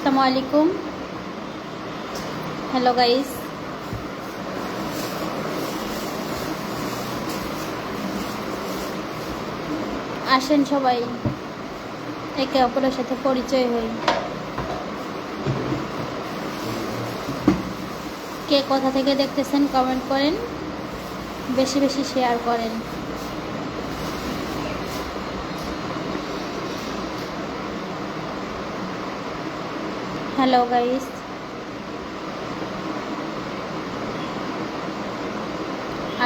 আসসালামু আলাইকুম। Hello guys, আসেন সবাই একে অপরের সাথে পরিচয় হই। কে কোথা থেকে দেখতেছেন কমেন্ট করেন, বেশি বেশি শেয়ার করেন। হ্যালো গাইস,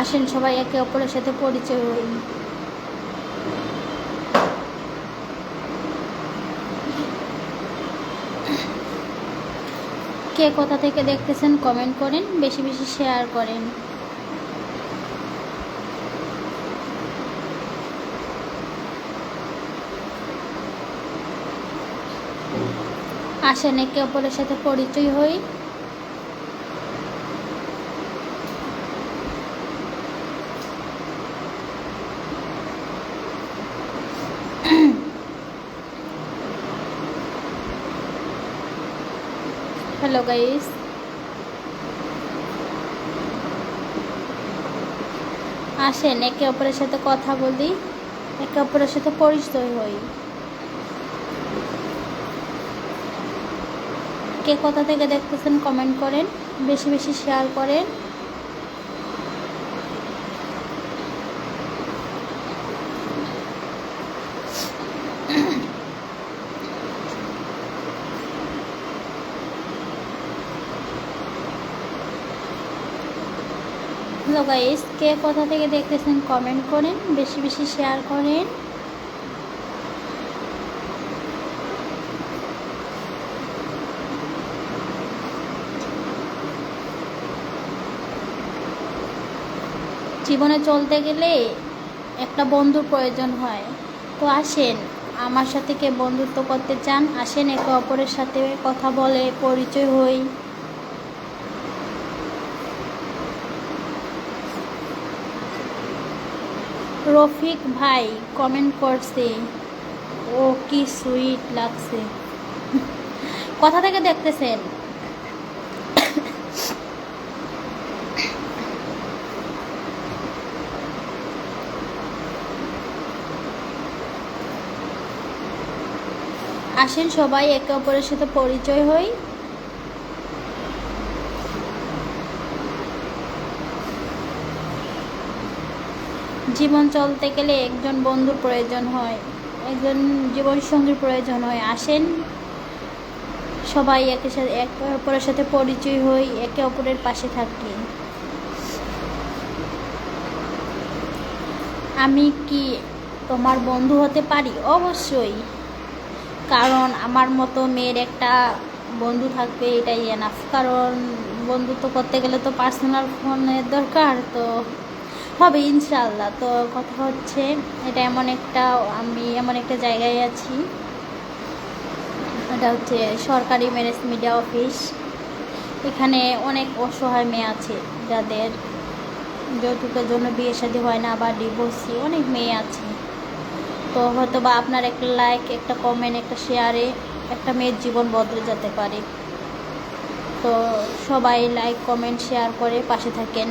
আসেন সবাই একে অপরের সাথে পরিচয় হই। কে কোথা থেকে দেখতেছেন কমেন্ট করেন, বেশি বেশি শেয়ার করেন। আসেন একে অপরের সাথে পরিচয় হই। হ্যালো গাইস, আসেন একে অপরের সাথে কথা বলি, একে অপরের সাথে পরিচয় হই। কে কোথা থেকে দেখতেছেন কমেন্ট করেন, বেশি বেশি শেয়ার করেন। হ্যালো গাইস, কে কোথা থেকে দেখতেছেন কমেন্ট করেন, বেশি বেশি শেয়ার করেন। জীবনে চলতে গেলে একটা বন্ধুর প্রয়োজন হয়। তো আসেন আমার সাথে কে বন্ধুত্ব করতে চান, আসেন একে অপরের সাথে কথা বলে পরিচয় হই। রফিক ভাই কমেন্ট করছে, ও কি সুইট লাগছে। কোথা থেকে দেখতেছেন? আসেন সবাই একে অপরের সাথে পরিচয় হই। জীবন চলতে গেলে একজন বন্ধুর প্রয়োজন হয়, একজন জীবনসঙ্গীর প্রয়োজন হয়। আসেন সবাই একে অপরের সাথে পরিচয় হই, একে অপরের পাশে থাকি। আমি কি তোমার বন্ধু হতে পারি? অবশ্যই, কারণ আমার মতো মেয়ের একটা বন্ধু থাকবে এটাই এনাফ। কারণ বন্ধুত্ব করতে গেলে তো পার্সোনাল ফোনের দরকার, তো হবে ইনশাল্লাহ। তো কথা হচ্ছে, এটা আমি এমন একটা জায়গায় আছি, এটা হচ্ছে সরকারি ম্যারেজ মিডিয়া অফিস। এখানে অনেক অসহায় মেয়ে আছে যাদের যৌতুকের জন্য বিয়ে শাদী হয় না, বা ডিভোর্সি অনেক মেয়ে আছে। তো হয়তো বা আপনার একটা লাইক, একটা কমেন্ট, একটা শেয়ারে একটা মেয়ের জীবন বদলে যেতে পারে। তো সবাই লাইক কমেন্ট শেয়ার করে পাশে থাকেন।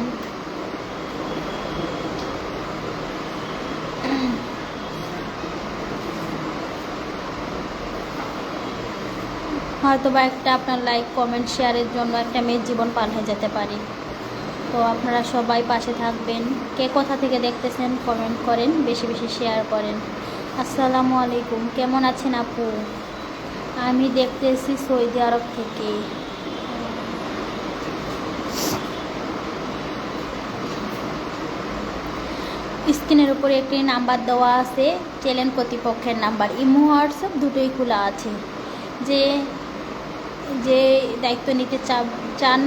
হয়তো বা একটা আপনার লাইক কমেন্ট শেয়ারের জন্য একটা মেয়ের জীবন পাল্টে যেতে পারে। তো আপনারা সবাই পাশে থাকবেন। কে কোথা থেকে দেখতেছেন কমেন্ট করেন, বেশি বেশি শেয়ার করেন। আসসালামু আলাইকুম, কেমন আছেন আপু? আমি দেখতেছি সৌদি আরব থেকে। স্ক্রিনের উপরে একটি নাম্বার দেওয়া আছে, চ্যানেল কর্তৃপক্ষের নাম্বার। ইমো হোয়াটসঅ্যাপ দুটোই খোলা আছে। যে যে দায়িত্ব নিতে চান,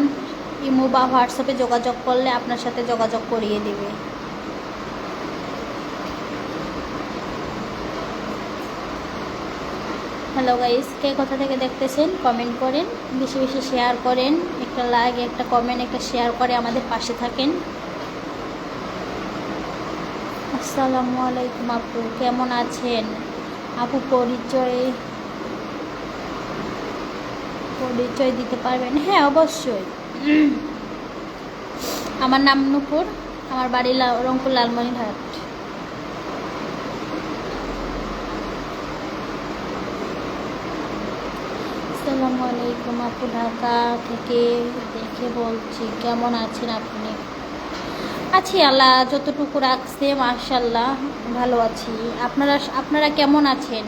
ইমো বা হোয়াটসঅ্যাপে যোগাযোগ করলে আপনার সাথে যোগাযোগ করিয়ে দেবে। হ্যালো গাইস, কে কোথা থেকে দেখতেছেন কমেন্ট করেন, বেশি বেশি শেয়ার করেন। একটা লাইক, একটা কমেন্ট, একটা শেয়ার করে আমাদের পাশে থাকেন। আসসালামু আলাইকুম আপু, কেমন আছেন? আপু পরিচয় পরিচয় দিতে পারবেন? হ্যাঁ, অবশ্যই। আমার নাম নূপুর, আমার বাড়ি রংপুর লালমনিরহাট। আসসালামু আলাইকুম আপু, ঢাকা থেকে দেখে বলছি। কেমন আছেন আপনি? আছি, আল্লাহ যতটুকু রাখছে মাশাআল্লাহ ভালো আছি। আপনারা কেমন আছেন?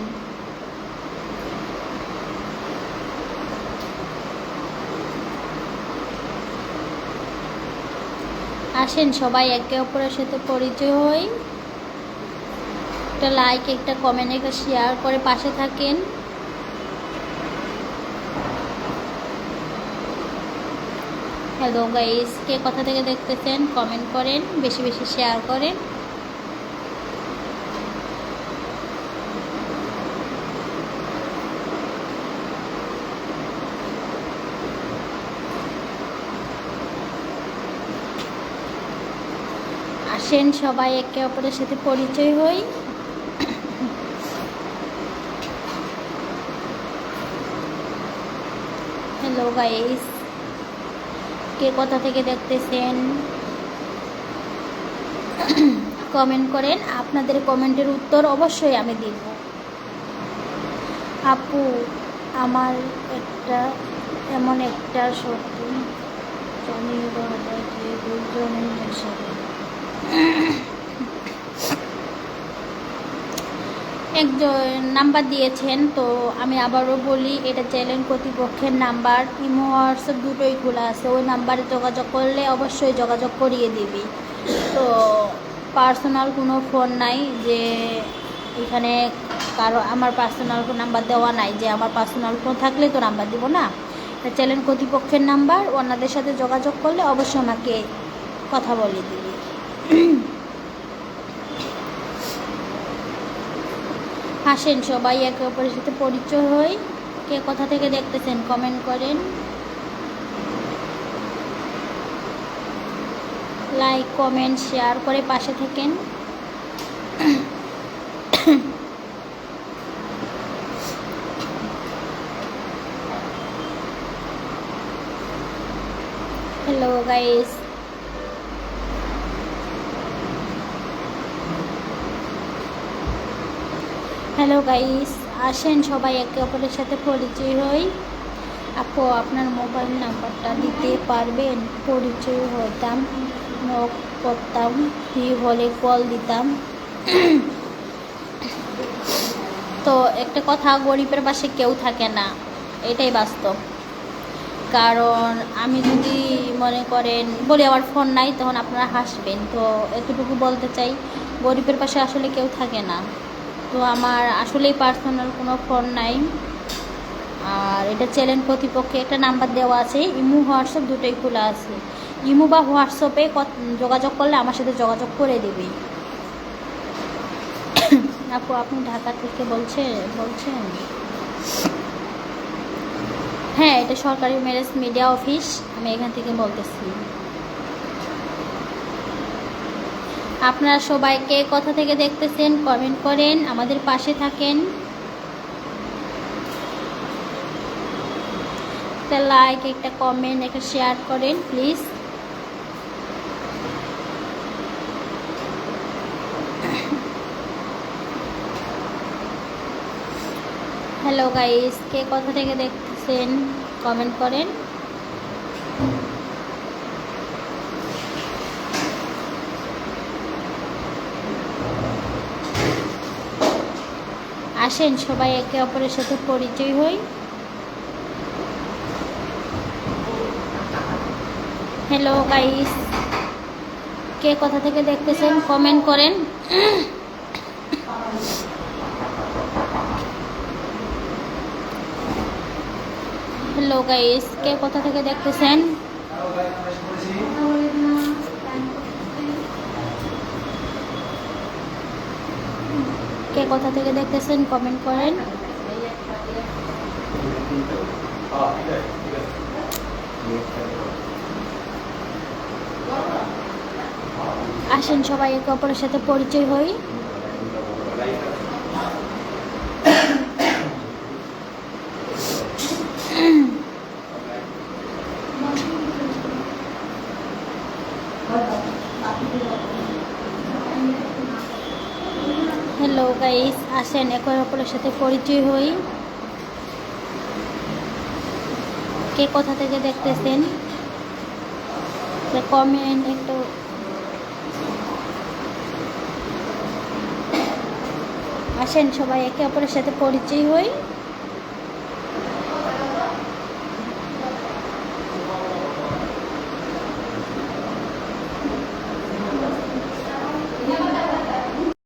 আসেন সবাই একে অপরের সাথে পরিচয় হই। একটা লাইক, একটা কমেন্ট, একটা শেয়ার করে পাশে থাকেন। হ্যালো গাইস, কে কোথা থেকে দেখতেছেন কমেন্ট করেন, বেশি বেশি শেয়ার করেন। আসেন সবাই একে অপরের সাথে পরিচয় হই। হ্যালো গাইস, কে কোথা থেকে দেখতেছেন কমেন্ট করেন। আপনাদের কমেন্টের উত্তর অবশ্যই আমি দিব। আপু, আমার এমন একটা সত্য জানিয়ে দেওয়া যায় যে দুজনের হিসাবে একজন নাম্বার দিয়েছেন, তো আমি আবারও বলি, এটা চ্যানেল কর্তৃপক্ষের নাম্বার। ইমো হোয়াটসঅ্যাপ দুটোই খোলা আছে, ওই নাম্বারে যোগাযোগ করলে অবশ্যই যোগাযোগ করিয়ে দিবি। তো পার্সোনাল কোনো ফোন নাই যে এখানে কারো আমার পার্সোনাল নাম্বার দেওয়া নাই, যে আমার পার্সোনাল ফোন থাকলে তো নাম্বার দিব না। এটা চ্যানেল কর্তৃপক্ষের নাম্বার, ওনাদের সাথে যোগাযোগ করলে অবশ্যই আমাকে কথা বলে দিবি। আসেন সবাই একে অপরের সাথে পরিচয় হই। কে কোথা থেকে দেখতেছেন কমেন্ট করেন, লাইক কমেন্ট শেয়ার করে পাশে থাকেন। হ্যালো গাইস, হ্যালো গাইস, আসেন সবাই একে অপরের সাথে পরিচয় হই। আপু, আপনার মোবাইল নাম্বারটা দিতে পারবেন? পরিচয় হতাম, নক করতাম, ফ্রি হলে কল দিতাম। তো একটা কথা, গরিবের পাশে কেউ থাকে না, এটাই বাস্তব। কারণ আমি যদি মনে করেন বলি আমার ফোন নাই, তখন আপনারা হাসবেন। তো এতটুকু বলতে চাই, গরিবের পাশে আসলে কেউ থাকে না। তো আমার আসলেই পার্সোনাল কোনো ফোন নাই। আর এটা চ্যানেল কর্তৃপক্ষে একটা নাম্বার দেওয়া আছে, ইমো হোয়াটসঅ্যাপ দুটোই খোলা আছে। ইমো বা হোয়াটসঅ্যাপে যোগাযোগ করলে আমার সাথে যোগাযোগ করে দেবে। আপু, আপনি ঢাকা থেকে বলছেন? হ্যাঁ, এটা সরকারি ম্যারেজ মিডিয়া অফিস, আমি এখান থেকে বলতেছি। আপনারা সবাইকে কোথা থেকে দেখতেছেন কমেন্ট করেন, আমাদের পাশে থাকেন। একটা লাইক, একটা কমেন্ট, একটা শেয়ার করেন প্লিজ। হ্যালো গাইস, কে কোথা থেকে দেখতেছেন কমেন্ট করেন। আসেন সবাই একে অপরের সাথে পরিচয় হই। হ্যালো গাইস, কে কোথা থেকে দেখতেছেন কমেন্ট করেন। হ্যালো গাইস, কে কোথা থেকে দেখতেছেন। কে কোথা থেকে দেখতেছেন কমেন্ট করেন। আসেন সবাই একে অপরের সাথে পরিচয় হই। হ্যালো গাইস, আসেন একে অপরের সাথে পরিচয় হই। কে কোথা থেকে দেখতেছেন কমেন্ট একটু আসেন, সবাই একে অপরের সাথে পরিচয় হই।